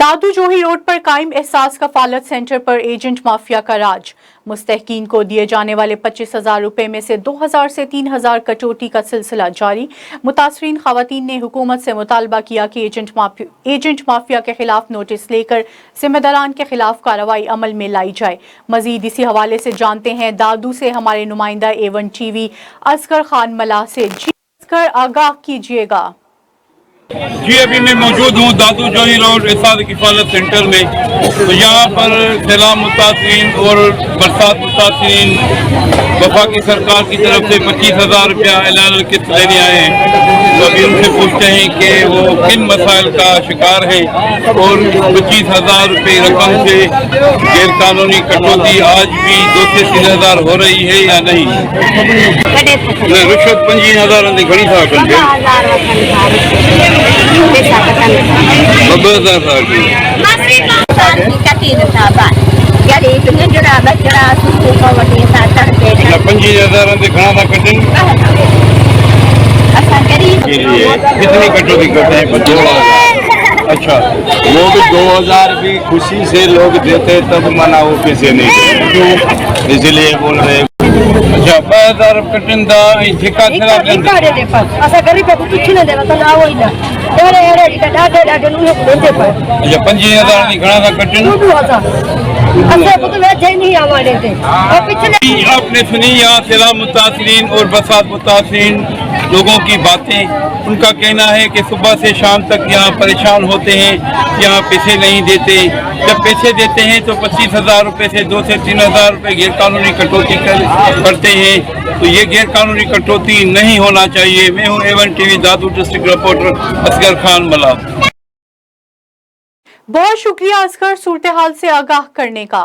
दादू जोही रोड पर कायम एहसास कफालत सेंटर पर एजेंट माफिया का राज। मुस्तहकीन को दिए जाने वाले 25,000 रुपए में से 2,000 से 3,000 कटौती का सिलसिला जारी। मुतासरीन खवातीन ने हुकूमत से मुतालबा किया कि एजेंट माफिया के खिलाफ नोटिस लेकर जिम्मेदारान के खिलाफ कार्रवाई अमल में लाई जाए। मजीद इसी हवाले से जानते हैं दादू से हमारे नुमाइंदा A1 TV असगर खान मलाह से। जी असगर, आगाह कीजिएगा। जी अभी मैं मौजूद हूँ दादू जोही रोड एहसास किफालत सेंटर में। तो यहाँ पर सैलाब मुतासरीन और बरसात मुतासरीन वफाकी सरकार की तरफ से 25,000 रुपया ऐलान किस्त लेने आए हैं। तो अभी उनसे पूछते हैं कि वो किन मसाइल का शिकार है और 25,000 रुपये रकम से गैर कानूनी कटौती आज भी 2 से 3,000 हो रही है या नहीं। रिश्वत 25,000 घनी था कितनी कटौती करते हैं? 2,000। अच्छा, वो भी 2,000 भी खुशी से लोग देते तब मना, वो किसी नहीं, क्यों इसलिए बोल रहे। अच्छा, 2,000 कटिंदा ठेका गरीब कुछ न देवा तो ना होई ना अच्छा 25,000 की घना था कटिंग। आपने सुनी यहाँ सैलाब मुतासरीन और बरसात मुतासरीन लोगों की बातें। उनका कहना है कि सुबह से शाम तक यहाँ परेशान होते हैं, यहाँ पैसे नहीं देते। जब पैसे देते हैं तो 25,000 रुपये से 2 से 3,000 रुपये गैर कानूनी कटौती करते हैं। तो ये गैर कानूनी कटौती नहीं होना चाहिए। मैं हूँ A1 TV दादू डिस्ट्रिक्ट रिपोर्टर असगर खान मलाह। बहुत शुक्रिया असगर सूरत हाल से आगाह करने का।